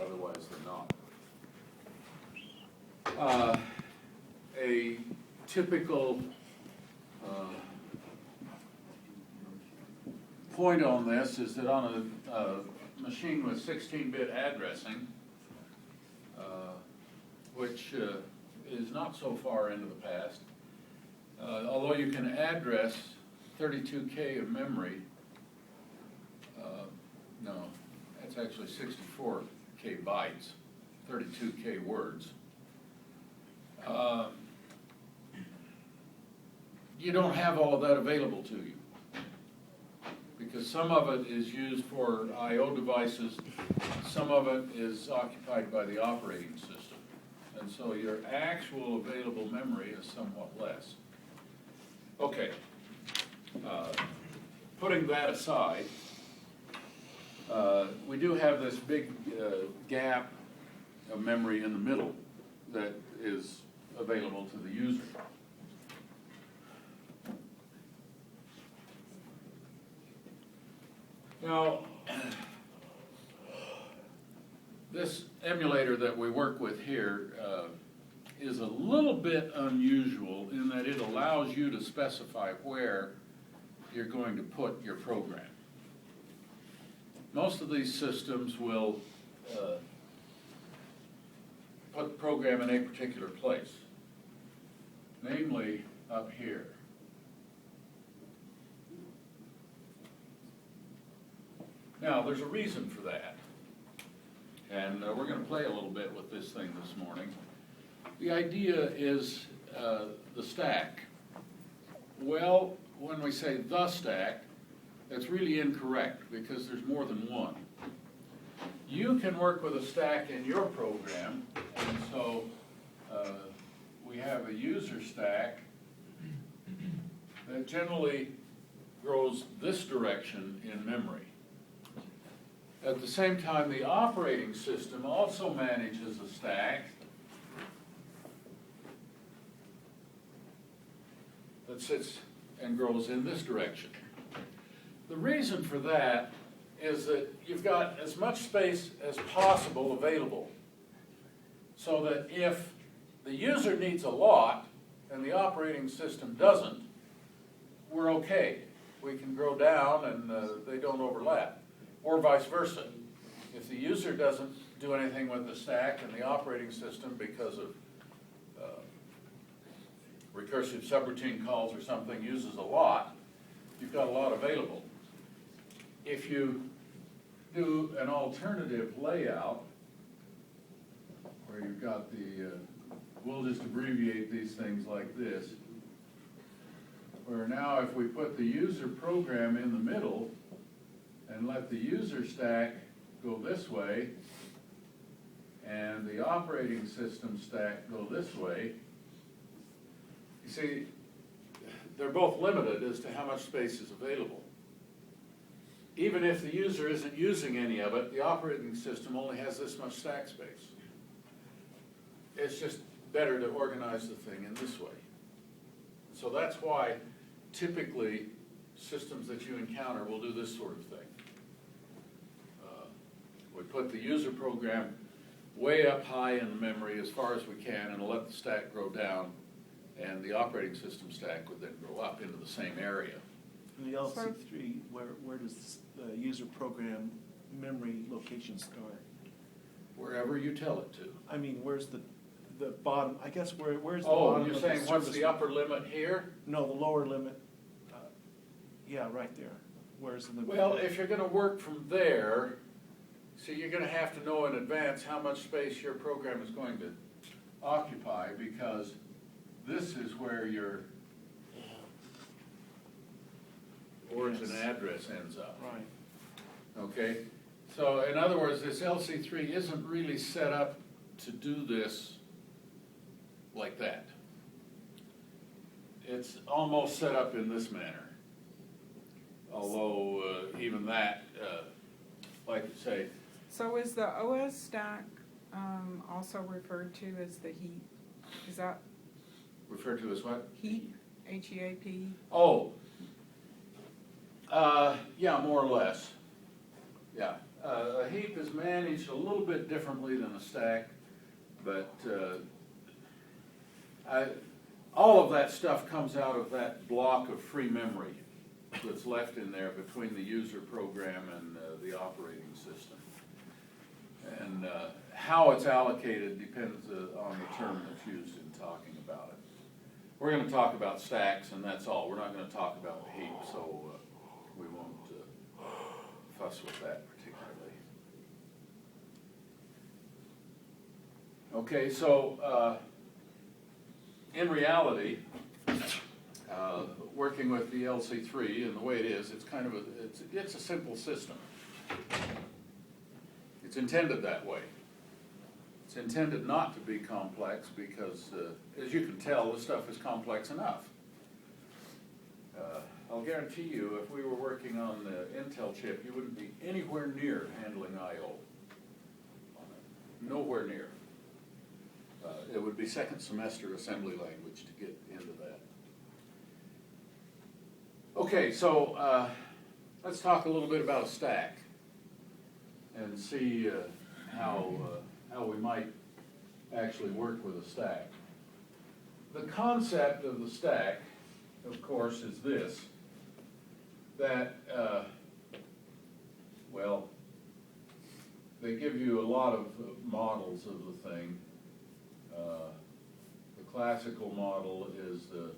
otherwise they're not. A typical point on this is that on a machine with 16-bit addressing, which is not so far into the past, although you can address 32K of memory, no, that's actually 64K bytes, 32K words. You don't have all of that available to you, because some of it is used for I/O devices, some of it is occupied by the operating system, and so your actual available memory is somewhat less. Okay, putting that aside, we do have this big gap of memory in the middle that is available to the user. Now, this emulator that we work with here is a little bit unusual in that it allows you to specify where you're going to put your program. Most of these systems will put the program in a particular place, namely up here. Now, there's a reason for that, and we're going to play a little bit with this thing this morning. The idea is the stack. Well, when we say the stack, that's really incorrect because there's more than one. You can work with a stack in your program, and so we have a user stack that generally grows this direction in memory. At the same time, the operating system also manages a stack that sits and grows in this direction. The reason for that is that you've got as much space as possible available, so that if the user needs a lot and the operating system doesn't, we're okay. We can grow down and they don't overlap. Or vice versa. If the user doesn't do anything with the stack and the operating system because of recursive subroutine calls or something uses a lot, you've got a lot available. If you do an alternative layout, where you've got the, we'll just abbreviate these things like this, where now if we put the user program in the middle and let the user stack go this way and the operating system stack go this way, you see, they're both limited as to how much space is available. Even if the user isn't using any of it, the operating system only has this much stack space. It's just better to organize the thing in this way. So that's why typically systems that you encounter will do this sort of thing. We put the user program way up high in the memory as far as we can and let the stack grow down, and the operating system stack would then grow up into the same area. In the LC3, where does the user program memory location start? Wherever you tell it to. I mean, where's the bottom? I guess where's the bottom? Oh, you're saying what's the upper limit here? No, the lower limit. Yeah, right there. Where's the? Well, if you're going to work from there, so you're going to have to know in advance how much space your program is going to occupy, because this is where your origin address ends up. Right. Okay? So in other words, this LC3 isn't really set up to do this like that. It's almost set up in this manner. Although even that, like you say. So is the OS stack also referred to as the heap? Is that Referred to as what? heap? H-E-A-P? Oh, yeah, more or less. Yeah. A heap is managed a little bit differently than a stack, but all of that stuff comes out of that block of free memory that's left in there between the user program and the operating system. And how it's allocated depends on the term that's used in talking about it. We're going to talk about stacks, and that's all. We're not going to talk about the heap, so we won't fuss with that particularly. Okay, so in reality, working with the LC3 and the way it is, it's kind of it's a simple system. It's intended that way. It's intended not to be complex because, as you can tell, this stuff is complex enough. I'll guarantee you, if we were working on the Intel chip, you wouldn't be anywhere near handling I/O. Nowhere near. It would be second semester assembly language to get into that. Okay, so let's talk a little bit about a stack and see how we might actually work with a stack. The concept of the stack, of course, is this, that, well, they give you a lot of models of the thing. The classical model is the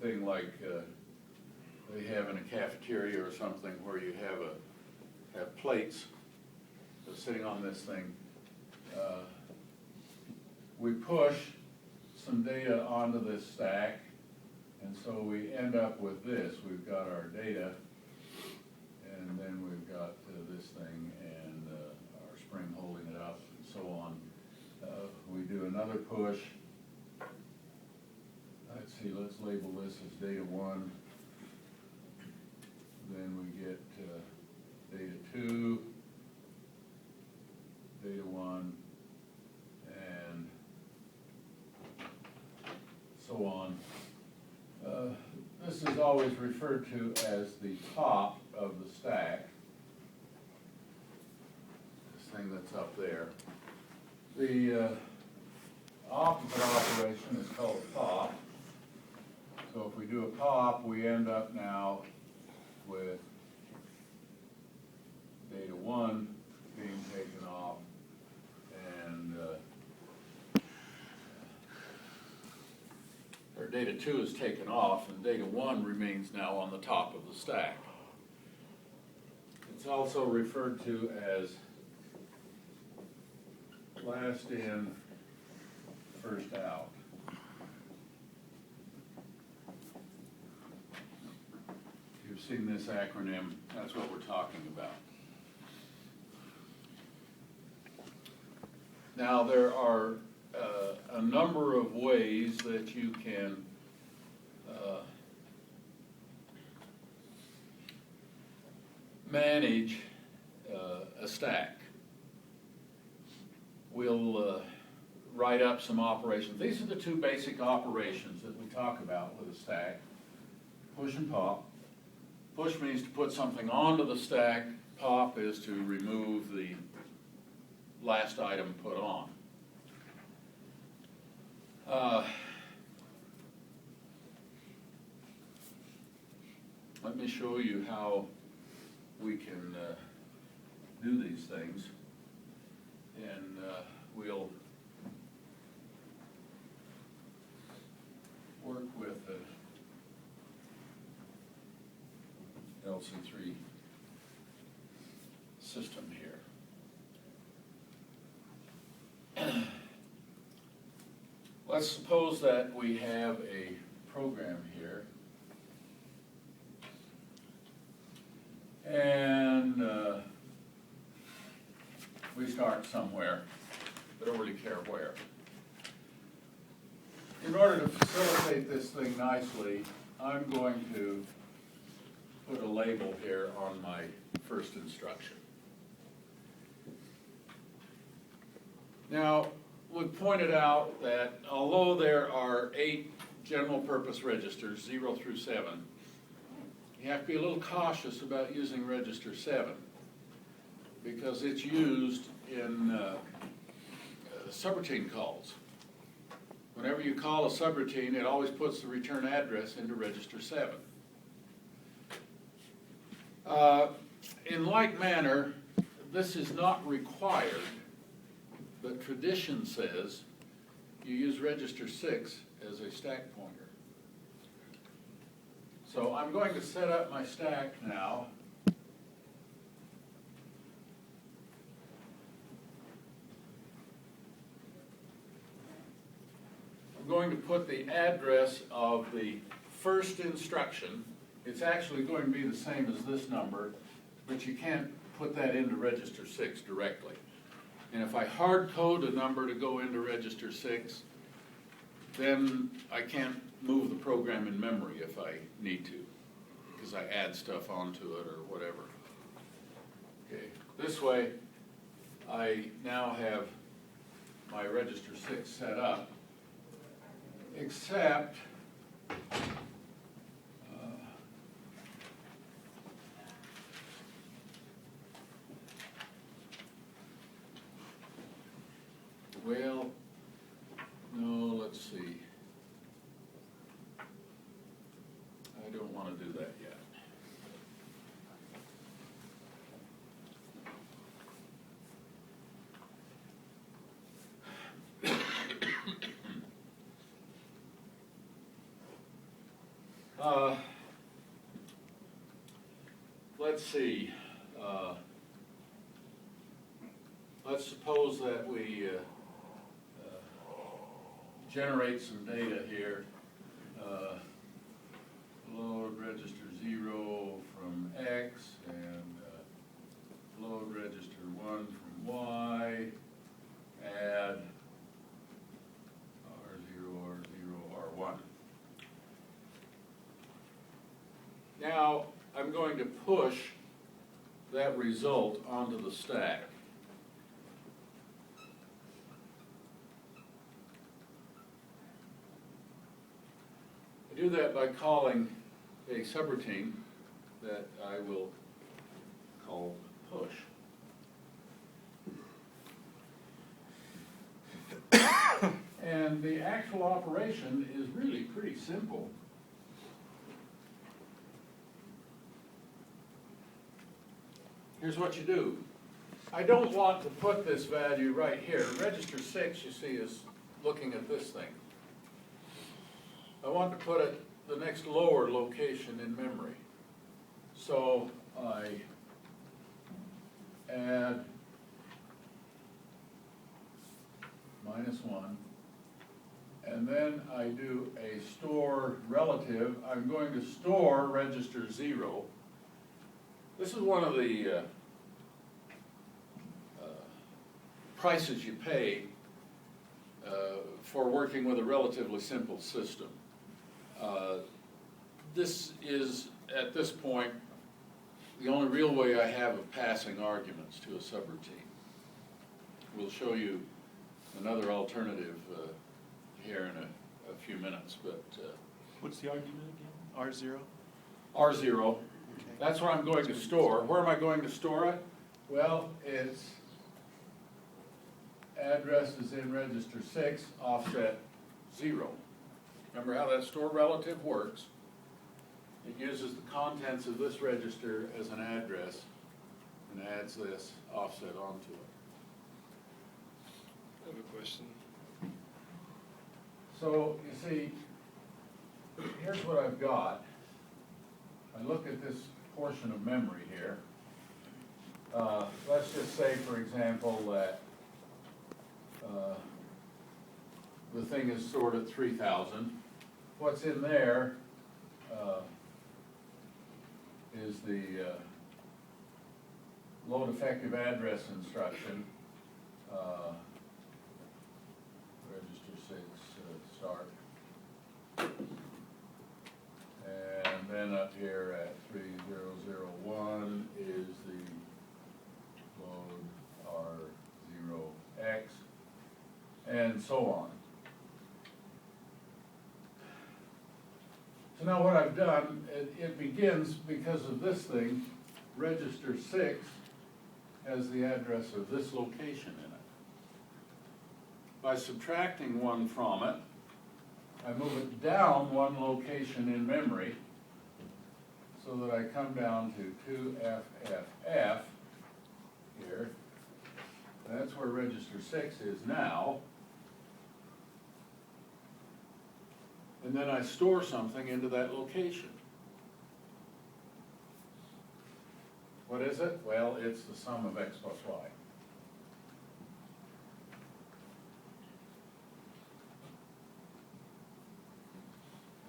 thing like they have in a cafeteria or something where you have plates sitting on this thing. We push some data onto this stack, and so we end up with this. We've got our data, and then we've got this thing and our spring holding it up and so on. We do another push. Let's see, let's label this as data 1. Then we get data 2, data 1, and so on. This is always referred to as the top of the stack. This thing that's up there. The opposite operation is called a pop. So if we do a pop, we end up now with data 1 being taken off, and or data 2 is taken off, and data 1 remains now on the top of the stack. It's also referred to as last in, first out. If you've seen this acronym, that's what we're talking about. Now, there are a number of ways that you can manage a stack. We'll write up some operations. These are the two basic operations that we talk about with a stack: push and pop. Push means to put something onto the stack. Pop is to remove the last item put on. Let me show you how we can do these things, and we'll work with the LC3 system here. Let's suppose that we have a program here, and we start somewhere. I don't really care where. In order to facilitate this thing nicely, I'm going to put a label here on my first instruction. Now, we've pointed out that although there are 8 general purpose registers, 0 through 7, you have to be a little cautious about using register 7, because it's used in subroutine calls. Whenever you call a subroutine, it always puts the return address into register 7. In like manner, this is not required, but tradition says you use register 6 as a stack pointer. So I'm going to set up my stack now. I'm going to put the address of the first instruction. It's actually going to be the same as this number, but you can't put that into register 6 directly. And if I hard code a number to go into register 6, then I can't move the program in memory if I need to, because I add stuff onto it or whatever. Okay, this way I now have my register 6 set up, except well, no, let's see. I don't want to do that yet. Let's see. Let's suppose that we generate some data here. Load register 0 from X and load register 1 from Y. Add R0, R0, R1. Now I'm going to push that result onto the stack. I do that by calling a subroutine that I will call push. And the actual operation is really pretty simple. Here's what you do. I don't want to put this value right here. Register 6, you see, is looking at this thing. I want to put it the next lower location in memory. So I add -1, and then I do a store relative. I'm going to store register 0. This is one of the prices you pay for working with a relatively simple system. This is, at this point, the only real way I have of passing arguments to a subroutine. We'll show you another alternative here in a few minutes, but What's the argument again? R0? R0, Okay. that's where I'm going to store. Where am I going to store it? Well, its address is in register 6, offset 0. Remember how that store relative works? It uses the contents of this register as an address and adds this offset onto it. I have a question. So, you see, here's what I've got. I look at this portion of memory here. Let's just say, for example, that the thing is stored at 3,000. What's in there is the load effective address instruction. Register 6 start. And then up here at 3001 is the load R0X, and so on. So now what I've done, it begins, because of this thing, register 6 has the address of this location in it. By subtracting one from it, I move it down one location in memory so that I come down to 2FFF here. That's where register 6 is now. And then I store something into that location. What is it? Well, it's the sum of x plus y.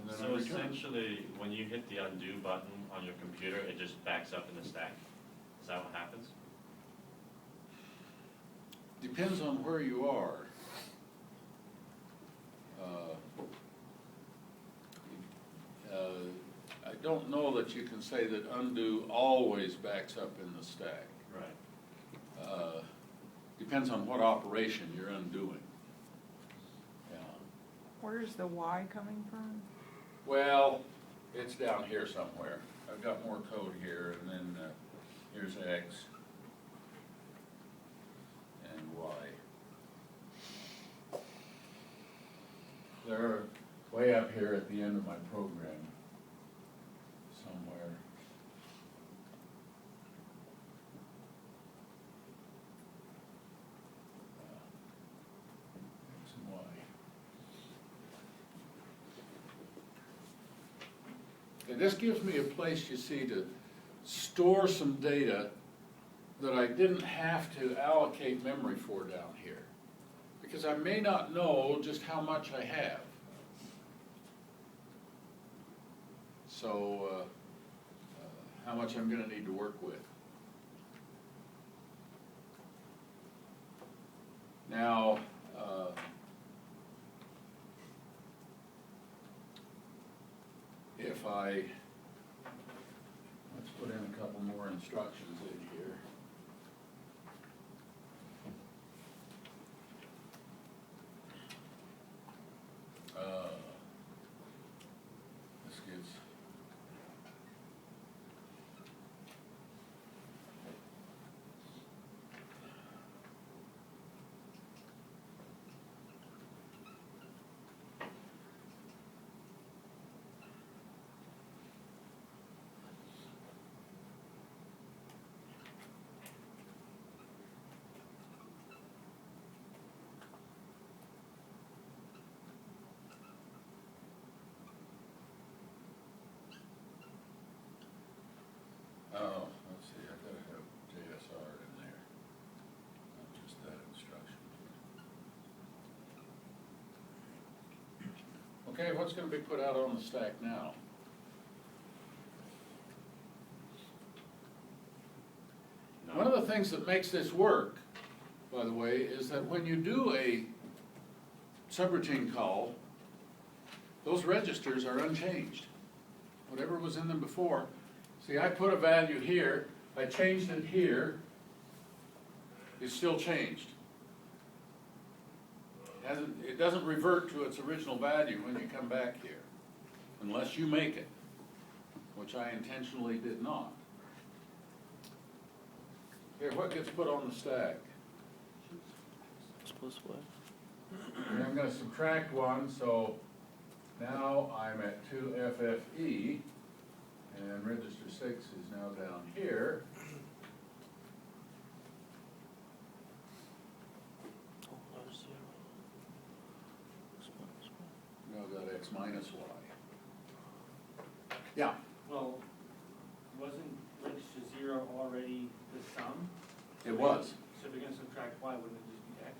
And then I So return. essentially, when you hit the undo button on your computer, it just backs up in the stack? Is that what happens? Depends on where you are. I don't know that you can say that undo always backs up in the stack. Right. Depends on what operation you're undoing. Yeah. Where's the Y coming from? Well, it's down here somewhere. I've got more code here, and then here's X and Y. They're way up here at the end of my program somewhere. X and Y. And this gives me a place, you see, to store some data that I didn't have to allocate memory for down here. Because I may not know just how much I have. So, how much I'm gonna need to work with. Now, if I, let's put in a couple more instructions in here. This gives let's see, I've got to have JSR in there, not just that instruction. Okay, what's going to be put out on the stack now? One of the things that makes this work, by the way, is that when you do a subroutine call, those registers are unchanged. Whatever was in them before. See, I put a value here, I changed it here, it's still changed. It doesn't revert to its original value when you come back here, unless you make it, which I intentionally did not. Here, what gets put on the stack? Plus what? And I'm gonna subtract one, so now I'm at 2FFE, and register 6 is now down here. Now I've got X minus Y. Yeah, Well, wasn't register 0 already the sum? it was, So if you're gonna subtract y, wouldn't it just be x?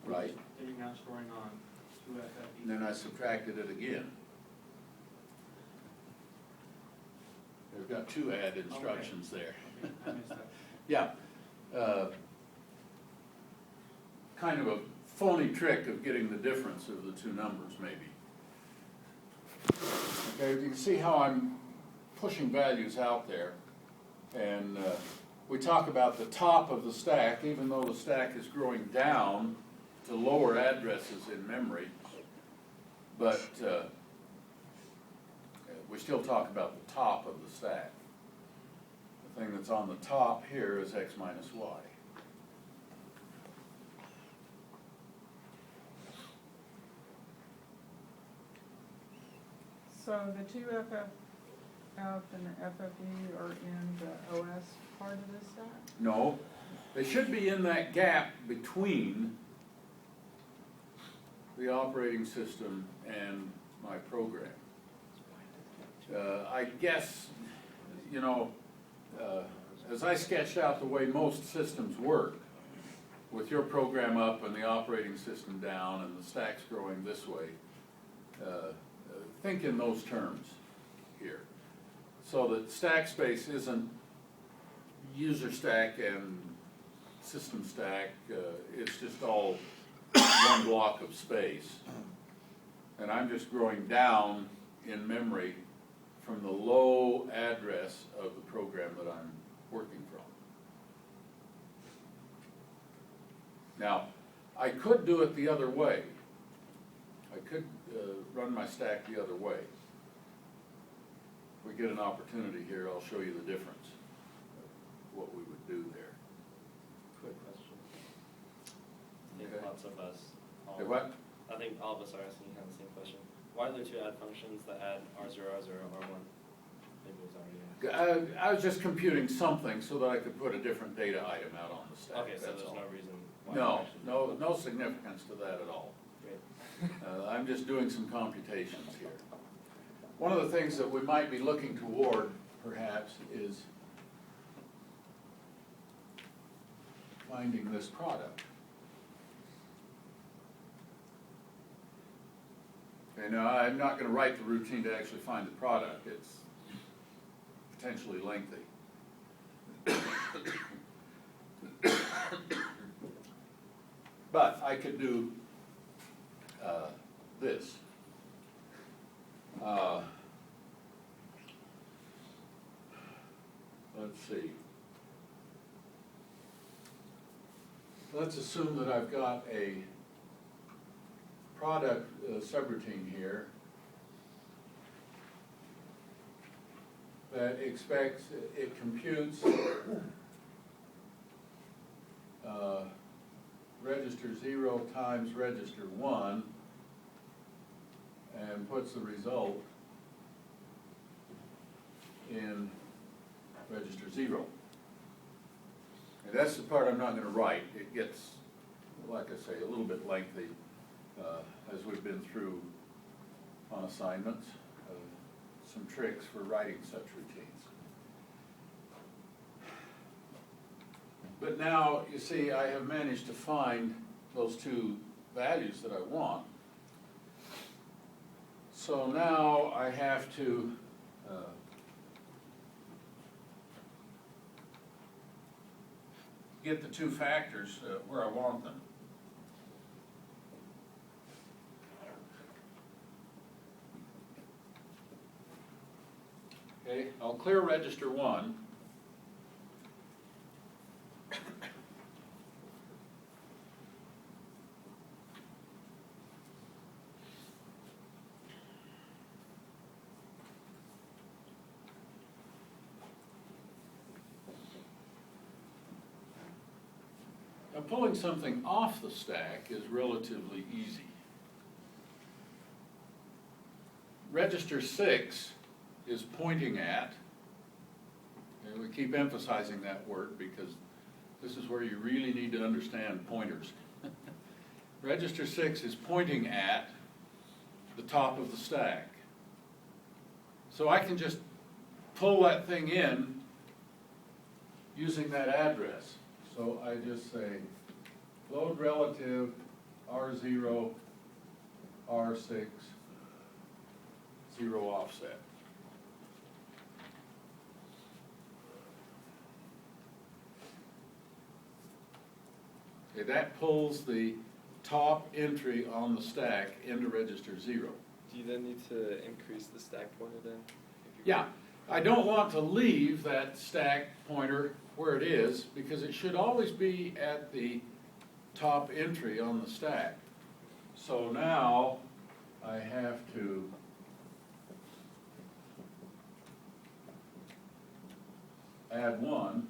right. That you're now storing on 2FFE. And then I subtracted it again. They've got two add instructions there. Okay, I missed that. Yeah. Kind of a phony trick of getting the difference of the two numbers, maybe. Okay, you can see how I'm pushing values out there. And we talk about the top of the stack, even though the stack is growing down to lower addresses in memory. But we still talk about the top of the stack. thing that's on the top here is x minus y. So the two FFF and the FFE are in the OS part of this stack? No, they should be in that gap between the operating system and my program. I guess, you know, as I sketched out the way most systems work, with your program up and the operating system down and the stacks growing this way, think in those terms here. So that stack space isn't user stack and system stack, it's just all one block of space. And I'm just growing down in memory from the low address of the program that I'm working from. Now, I could do it the other way. I could run my stack the other way. If we get an opportunity here, I'll show you the difference of what we would do there. Quick question. I think Okay. lots of us. Hey, what? I think all of us are asking kind of the same question. Why are there two add functions that add R0, R0, R1? Maybe it was already asked. I was just computing something so that I could put a different data item out on the stack. Okay, so that's there's all. no reason why. No, we actually- no significance to that at all. Great. I'm just doing some computations here. One of the things that we might be looking toward, perhaps, is finding this product. Okay, now, I'm not going to write the routine to actually find the product. It's potentially lengthy. But I could do this. Let's see. Let's assume that I've got a product subroutine here that expects, it computes register 0 times register 1 and puts the result in register 0. And that's the part I'm not going to write. It gets, like I say, a little bit lengthy as we've been through on assignments, some tricks for writing such routines. But now, you see, I have managed to find those two values that I want. So now I have to get the two factors where I want them. Okay, I'll clear register 1. Now, pulling something off the stack is relatively easy. Register 6 is pointing at, and we keep emphasizing that word because this is where you really need to understand pointers. Register 6 is pointing at the top of the stack. So I can just pull that thing in using that address. So I just say load relative R0, R6, 0 offset. Okay, that pulls the top entry on the stack into register 0. Do you then need to increase the stack pointer then? Yeah, I don't want to leave that stack pointer where it is because it should always be at the top entry on the stack. So now I have to add 1,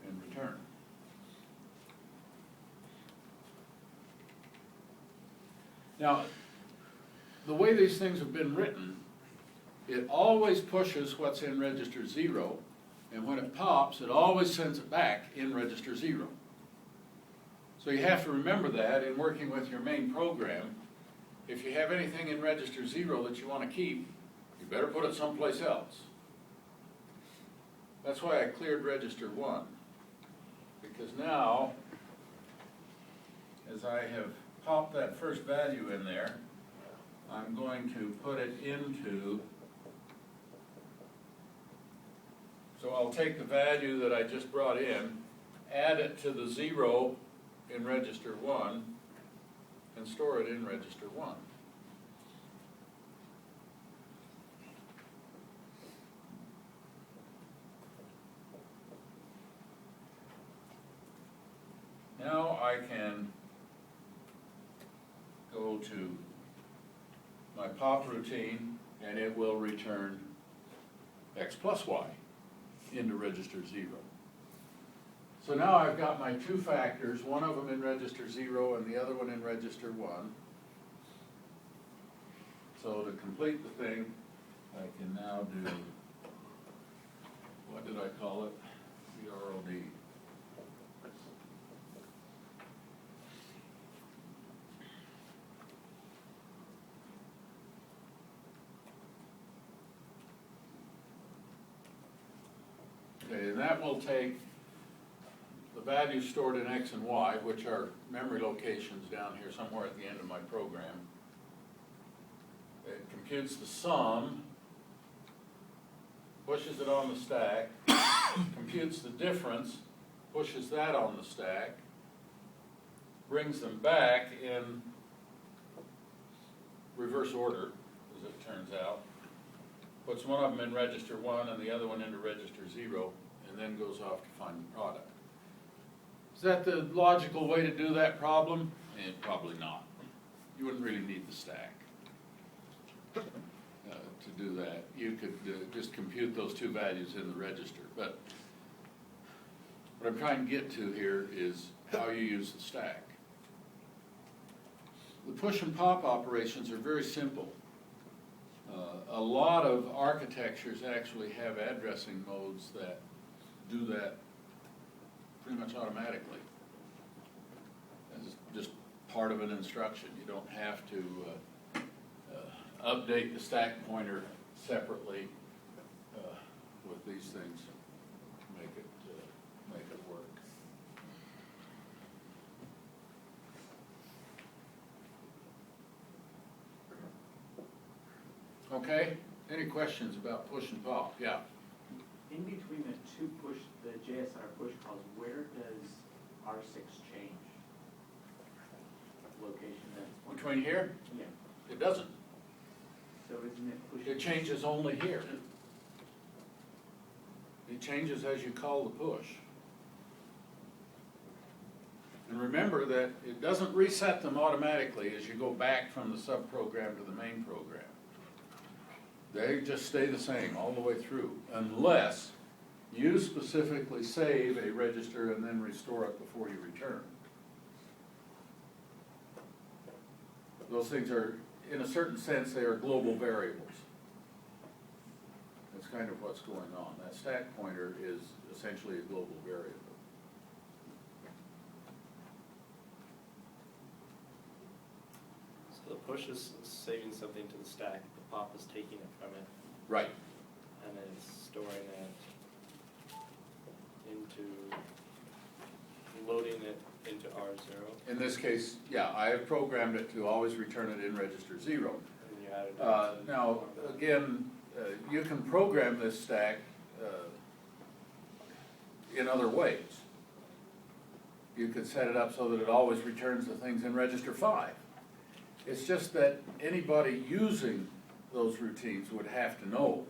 and return. Now, the way these things have been written, it always pushes what's in register 0, and when it pops, it always sends it back in register 0. So you have to remember that in working with your main program. If you have anything in register 0 that you want to keep, you better put it someplace else. That's why I cleared register 1, because now, as I have popped that first value in there, I'm going to put it into, so I'll take the value that I just brought in, add it to the 0 in register 1, and store it in register 1. Now I can go to my pop routine, and it will return x plus y into register 0. So now I've got my two factors, one of them in register 0 and the other one in register 1. So to complete the thing, I can now do, what did I call it? BROD. Okay, and that will take the values stored in X and Y, which are memory locations down here somewhere at the end of my program. It computes the sum, pushes it on the stack, computes the difference, pushes that on the stack, brings them back in reverse order, as it turns out, puts one of them in register 1 and the other one into register 0, and then goes off to find the product. Is that the logical way to do that problem? Probably not. You wouldn't really need the stack to do that. You could just compute those two values in the register. But what I'm trying to get to here is how you use the stack. The push and pop operations are very simple. A lot of architectures actually have addressing modes that do that pretty much automatically. It's just part of an instruction. You don't have to update the stack pointer separately with these things to make it work. Okay, any questions about push and pop? Yeah. In between the two push, the JSR push calls, where does R6 change? Location that's Between here? Yeah, It doesn't. so isn't it push? It changes only here. It changes as you call the push. And remember that it doesn't reset them automatically as you go back from the subprogram to the main program. They just stay the same all the way through, unless you specifically save a register and then restore it before you return. Those things are, in a certain sense, they are global variables. That's kind of what's going on. That stack pointer is essentially a global variable. So the push is saving something to the stack, the pop is taking it from it, Right. and then it's storing it into, loading it into R0. In this case, yeah, I have programmed it to always return it in register 0. And you add it. Now, again, you can program this stack in other ways. You could set it up so that it always returns the things in register 5. It's just that anybody using those routines would have to know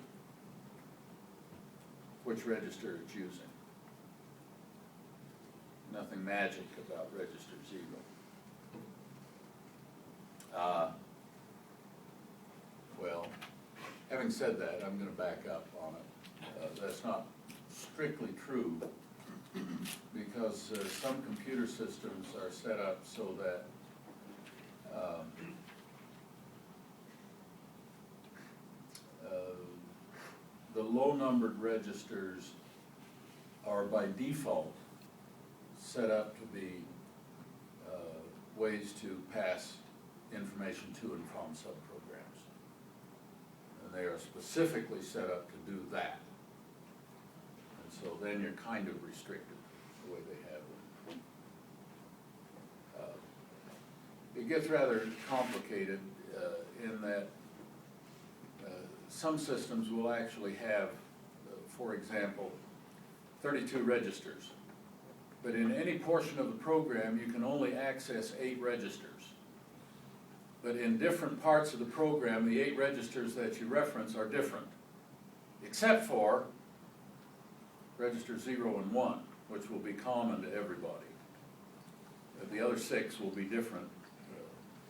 which register it's using. Nothing magic about register 0. Well, having said that, I'm going to back up on it. That's not strictly true, because some computer systems are set up so that the low-numbered registers are by default set up to be ways to pass information to and from subprograms. And they are specifically set up to do that. And so then you're kind of restricted the way they have them. It gets rather complicated in that some systems will actually have, for example, 32 registers. But in any portion of the program, you can only access 8 registers. But in different parts of the program, the 8 registers that you reference are different, except for register 0 and 1, which will be common to everybody. The other 6 will be different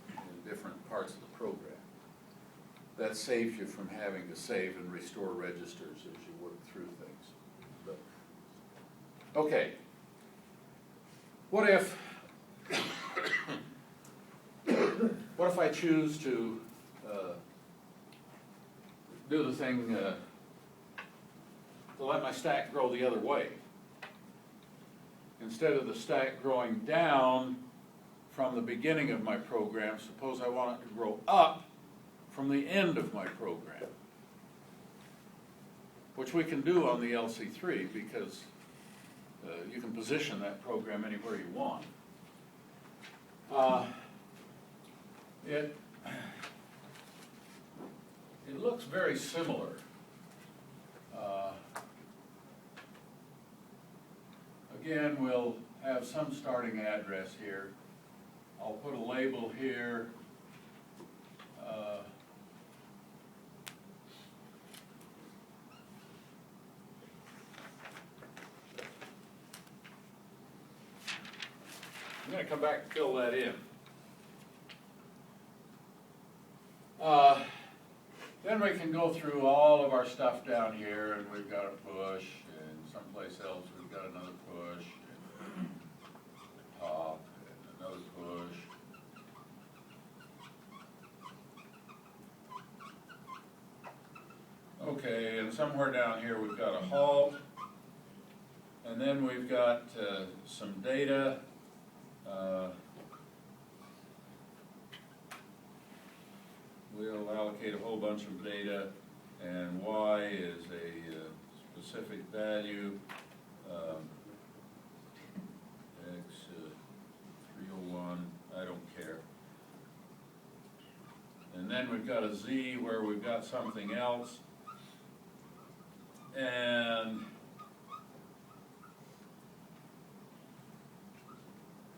in different parts of the program. That saves you from having to save and restore registers as you work through things. But, okay. What if I choose to do the thing to let my stack grow the other way? Instead of the stack growing down from the beginning of my program, suppose I want it to grow up from the end of my program, which we can do on the LC3 because you can position that program anywhere you want. It looks very similar. Again, we'll have some starting address here. I'll put a label here. I'm going to come back and fill that in. Then we can go through all of our stuff down here, and we've got a push, and someplace else we've got another push, and pop, and another push. Okay, and somewhere down here we've got a halt, and then we've got some data. We'll allocate a whole bunch of data, and Y is a specific value, X 301, I don't care. And then we've got a Z where we've got something else, and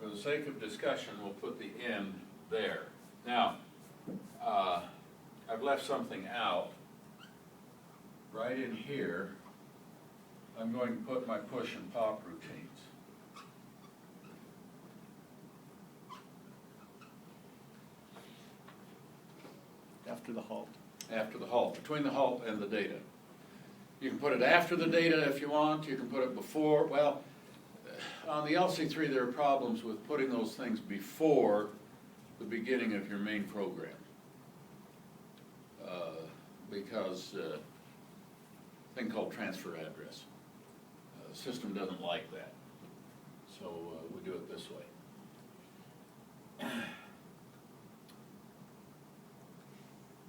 for the sake of discussion, we'll put the end there. Now, I've left something out. Right in here, I'm going to put my push and pop routines. After the halt. After the halt, between the halt and the data. You can put it after the data if you want, you can put it before. Well, on the LC3 there are problems with putting those things before the beginning of your main program. Because a thing called transfer address. The system doesn't like that. So we do it this way.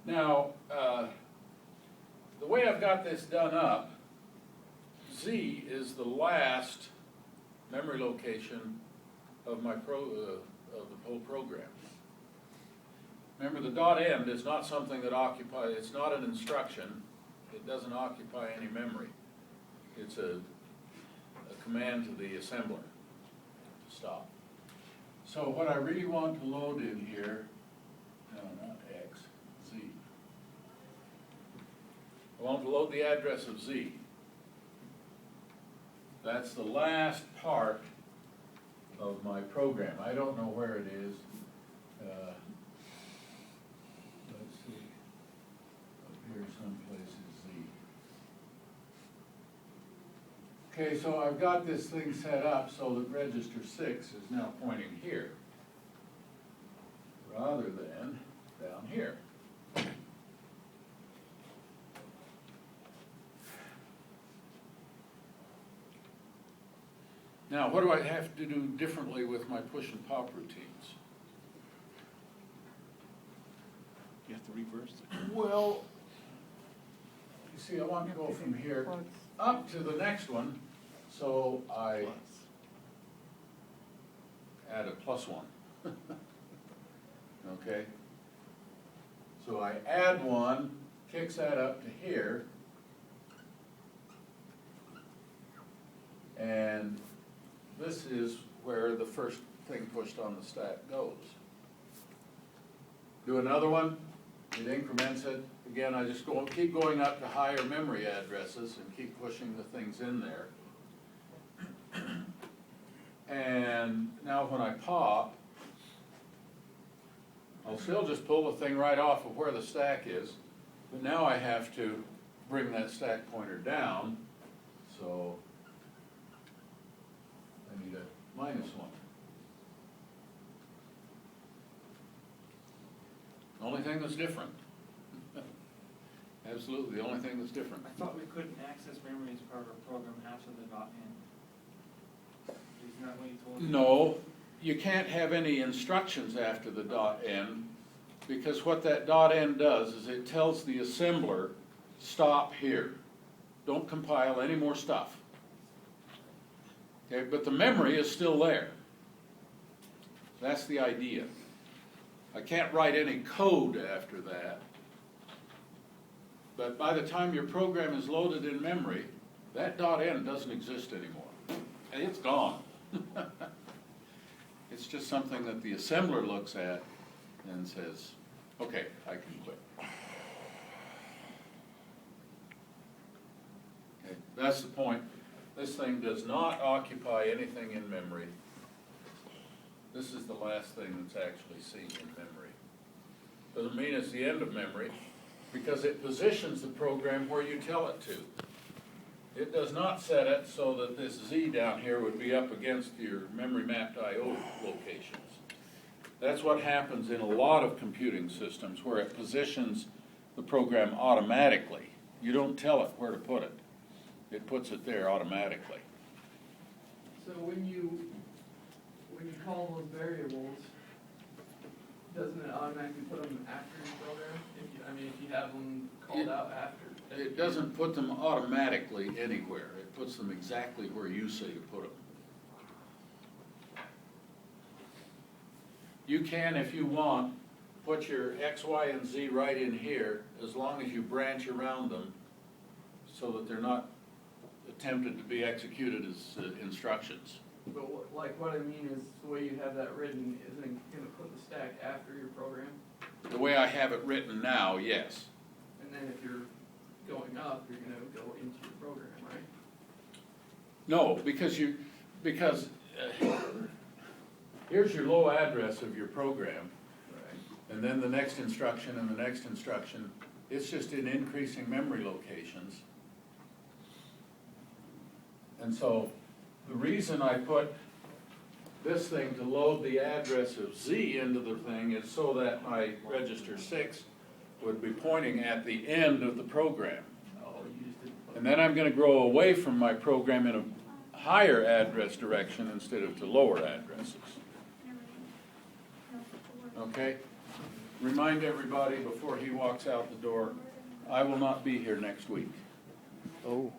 Now, the way I've got this done up, Z is the last memory location of my of the whole program. Remember, the dot end is not something that occupies, it's not an instruction. It doesn't occupy any memory. It's a command to the assembler to stop. So what I really want to load in here, no, not X, Z. I want to load the address of Z. That's the last part of my program. I don't know where it is. Let's see. Up here someplace is Z. Okay, so I've got this thing set up so that register 6 is now pointing here, rather than down here. Now, what do I have to do differently with my push and pop routines? You have to reverse it. Well, you see, I want to go from here Plus. up to the next one, so I Plus. add a +1. Okay? So I add 1, kicks that up to here, and this is where the first thing pushed on the stack goes. Do another one, it increments it. Again, I just keep going up to higher memory addresses and keep pushing the things in there. And now when I pop, I'll still just pull the thing right off of where the stack is, but now I have to bring that stack pointer down, so I need a -1. The only thing that's different. Absolutely, the only thing that's different. I thought we couldn't access memory as part of our program after the dot end. Isn't that what you told me? No, you can't have any instructions after the dot end, because what that dot end does is it tells the assembler, stop here. Don't compile any more stuff. Okay, but the memory is still there. That's the idea. I can't write any code after that. But by the time your program is loaded in memory, that dot end doesn't exist anymore. And it's gone. It's just something that the assembler looks at and says, okay, I can quit. Okay, that's the point. This thing does not occupy anything in memory. This is the last thing that's actually seen in memory. Doesn't mean it's the end of memory, because it positions the program where you tell it to. It does not set it so that this Z down here would be up against your memory mapped I/O locations. That's what happens in a lot of computing systems, where it positions the program automatically. You don't tell it where to put it. It puts it there automatically. So when you call those variables, doesn't it automatically put them after your program? If you have them called out after? It doesn't put them automatically anywhere. It puts them exactly where you say to put them. You can, if you want, put your X, Y, and Z right in here, as long as you branch around them so that they're not attempted to be executed as instructions. But what I mean is, the way you have that written, isn't it gonna put the stack after your program? The way I have it written now, yes. And then if you're going up, you're gonna go into your program, right? No, because here's your low address of your program, Right. and then the next instruction and the next instruction. It's just in increasing memory locations. And so the reason I put this thing to load the address of Z into the thing is so that my register 6 would be pointing at the end of the program. Oh, you just didn't put. And then I'm going to grow away from my program in a higher address direction instead of to lower addresses. Okay? Remind everybody before he walks out the door, I will not be here next week. Oh.